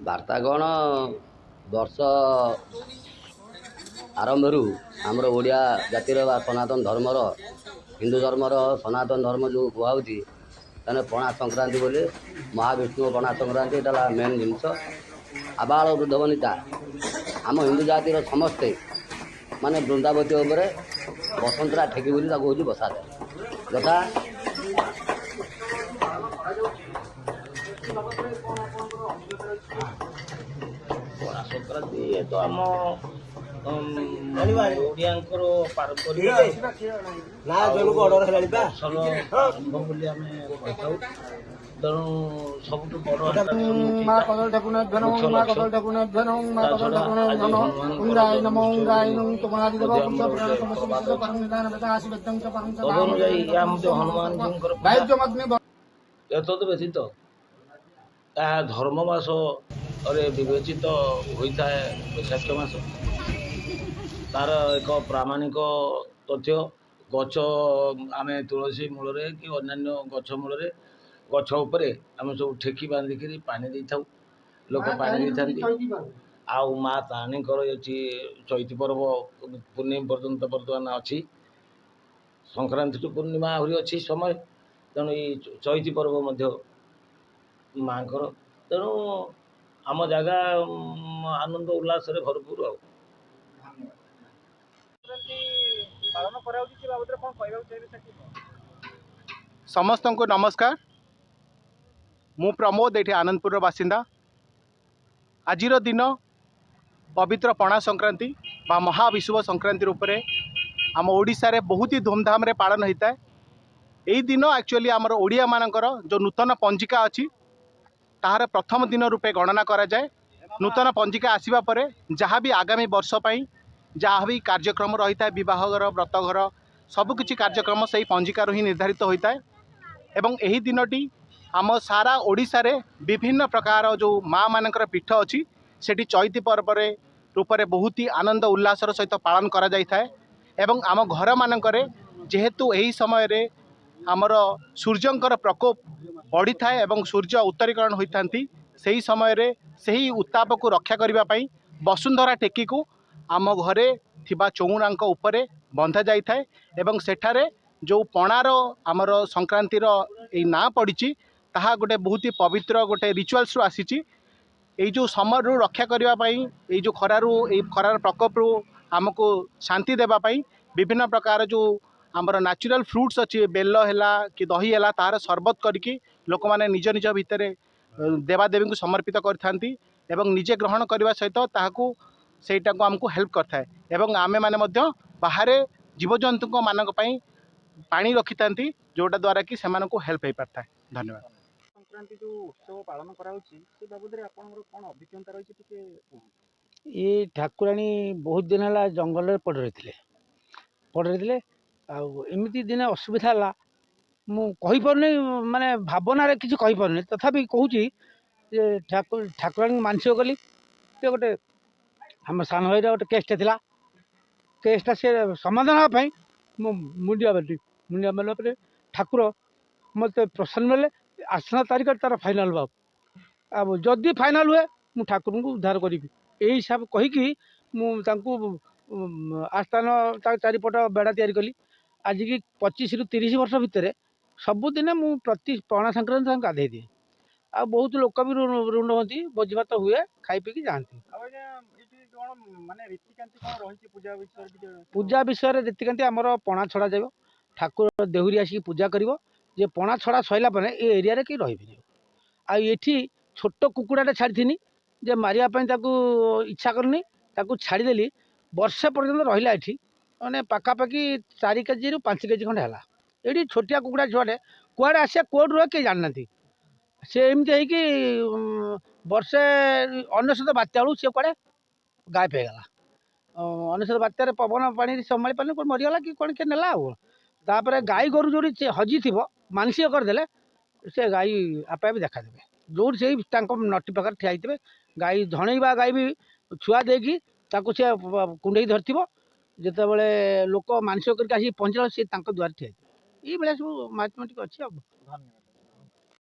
ବାର୍ତ୍ତା କ'ଣ ବର୍ଷ ଆରମ୍ଭରୁ ଆମର ଓଡ଼ିଆ ଜାତିର ବା ସନାତନ ଧର୍ମର ହିନ୍ଦୁ ଧର୍ମର ସନାତନ ଧର୍ମ ଯେଉଁ କୁହାହେଉଛି ତାହେଲେ ପଣା ସଂକ୍ରାନ୍ତି ବୋଲି ମହାବିଷ୍ଣୁ ପଣା ସଂକ୍ରାନ୍ତି ଏଇଟା ହେଲା ମେନ୍ ଜିନିଷ। ଆବାଳ ବୃଦ୍ଧ ବନିତା ଆମ ହିନ୍ଦୁ ଜାତିର ସମସ୍ତେ ମାନେ ବୃନ୍ଦାବତୀ ଉପରେ ବସନ୍ତରା ଠେକି ବୋଲି ତାକୁ ହେଉଛି ବସାଯାଏ। ଯଥା ପଣା ସଂକ୍ରାନ୍ତି ଏ ତ ଆମ ଓଡ଼ିଆଙ୍କର ପାରମ୍ପରିକ ଆରମ୍ଭ ବୋଲି ଆମେ କହିଥାଉ। ତେଣୁ ସବୁଠୁ ବଡ଼ ତଦନୁଯାୟୀ ଏହା ମଧ୍ୟ ହନୁମାନଜୀଙ୍କର ଏତଦ୍ ବ୍ୟତୀତ ଏହା ଧର୍ମ ମାସରେ ବିବେଚିତ ହୋଇଥାଏ। ବୈଶାଖ ମାସ ତାର ଏକ ପ୍ରାମାଣିକ ତଥ୍ୟ। ଗଛ ଆମେ ତୁଳସୀ ମୂଳରେ କି ଅନ୍ୟାନ୍ୟ ଗଛ ମୂଳରେ ଗଛ ଉପରେ ଆମେ ସବୁ ଠେକି ବାନ୍ଧିକିରି ପାଣି ଦେଇଥାଉ, ଲୋକ ପାଣି ଦେଇଥାନ୍ତି। ଆଉ ମା ତାରିଣୀଙ୍କର ଏଠି ଚୈତି ପର୍ବ ପୂର୍ଣ୍ଣିମା ପର୍ଯ୍ୟନ୍ତ ବର୍ତ୍ତମାନ ଅଛି, ସଂକ୍ରାନ୍ତିଠୁ ପୂର୍ଣ୍ଣିମା ଆହୁରି ଅଛି ସମୟ। ତେଣୁ ଏଇ ଚୈତି ପର୍ବ ମଧ୍ୟ ମାଙ୍କର, ତେଣୁ ଆମ ଜାଗା ଆନନ୍ଦ ଉଲ୍ଲାସରେ ଭରପୁର। ଆଉ समस्त को नमस्कार। मु प्रमोद ये आनंदपुर बासिंदा। आजिर दिन पवित्र पणा संक्रांति बा महाविषुव संक्रांति रूप में आम ओडिशा रे बहुत ही धूमधाम रे पालन होता है। यही दिन एक्चुअली आमर ओडिया मानकर जो नूतन पंजिका अच्छी ताहार प्रथम दिन रूपे गणना करा जाए। नूतन पंजिका आसवा पर जहाँ भी आगामी वर्ष पर जहाँ भी कार्यक्रम रही है, बहघर व्रतघर सबकि कार्यक्रम से पंजिकार ही निर्धारित होता है। एवं यही दिनटी आम सारा ओडिशा रे विभिन्न प्रकार जो माँ मानकर पीठ अच्छी सेठी चैती पर्व रूप में बहुत ही आनंद उल्लासर सहित पालन करा जाता है। एवं आम घर मानकरे जेहेतु यही समय रे आमर सूर्यंकर प्रकोप बढ़ी थाए एवं सूर्य उत्तरीकरण होता से ही समय रे सही उत्ताप को रक्षा करने पाई वसुंधरा टेकी को आम घरे थिबा चौरांक उपरे बंधा जाई थाए। एवं सेठारे जो पणार आमर संक्रांतिर ये ना पड़ी ताहा गोटे बहुत ही पवित्र गोटे रिचुअल्स रु आसी यही जो समर रु रक्षा करने ये जो खरार प्रकोप रु आमको शांति देवाई विभिन्न प्रकार जो आमर नेचुरल फ्रुट्स अच्छी बेल है कि दही है तार सरबत करके लोक मैंने निज निज भितर देवादेवी को समर्पित करथांती एवं निजे ग्रहण करने सहित ताहाकू सेटा को आमको हेल्प करता है। एवं आमे माने मध्य बाहर जीवजंतु मानक पई पानी रखी था जोटा द्वारा कि सेमान को हेल्प हो पाता है। धन्यवाद। संक्रांति जो उत्सव पालन करा बाबद कौन अभिज्ञता रही ये ठाकुराणी बहुत दिन है जंगल में पड़ रही आमती दिन असुविधा है मुझे माने भावना किसी कहीपरि तथापि कहूँ ठाकुराणी मानसिक कली गोटे आम सान भाई गोटे केसटा था केसटा से समाधान होगापी मुंडिया मारला ठाकुर मत प्रसन्न मेले आसना तारीख तार फाइनाल बाबू अब जदि फाइनाल हुए मु ठाकुर को उद्धार करी यही हिसाब कहीकि आस्थान चारिपट बेड़ा तैयारी कली आज की 25 ରୁ 30 वर्ष भितर सबुदिन मु प्रति पणा संक्रांति गाधे दिए आ बहुत लोक भी ऋण होती भोजी भात हुए खाई पी जाती। पूजा विषय रीतिकांति आमर पणा छड़ा जाए ठाकुर देहुरी आसिक पूजा कर पणा छड़ा सरला ये एरिया कि रही आठी छोट कुकुड़ाटे छाड़ी जे मारियापाई इच्छा करनी छाड़देली वर्षे पर्यटन रहा ये मैंने पाखापाखि 4 केजी ରୁ 5 केजी खंडे है ये छोटिया कुकुड़ा छुआटे कुआड़े आसे कौट रुए किए जानना सी एमती है वर्षे 1900 बात्या बेलू सी कड़े गायब हो गला 1900 बात्यार पवन पानी संभाली पारे कौन मरीगला कि कौन किए नेला तापर गाई गोरु जो हजी थी मानसिक करदे से गाई आपे आप देखादेवे जो से नटी पाखे ठिया होते गाई धणेबा गाई भी छुआ देकी सी कुंडे धरती जिते बड़े लोक मानसिक करके आसी पहुँचला सी दुआर ठिया ये सब मैथमेटिक अच्छी।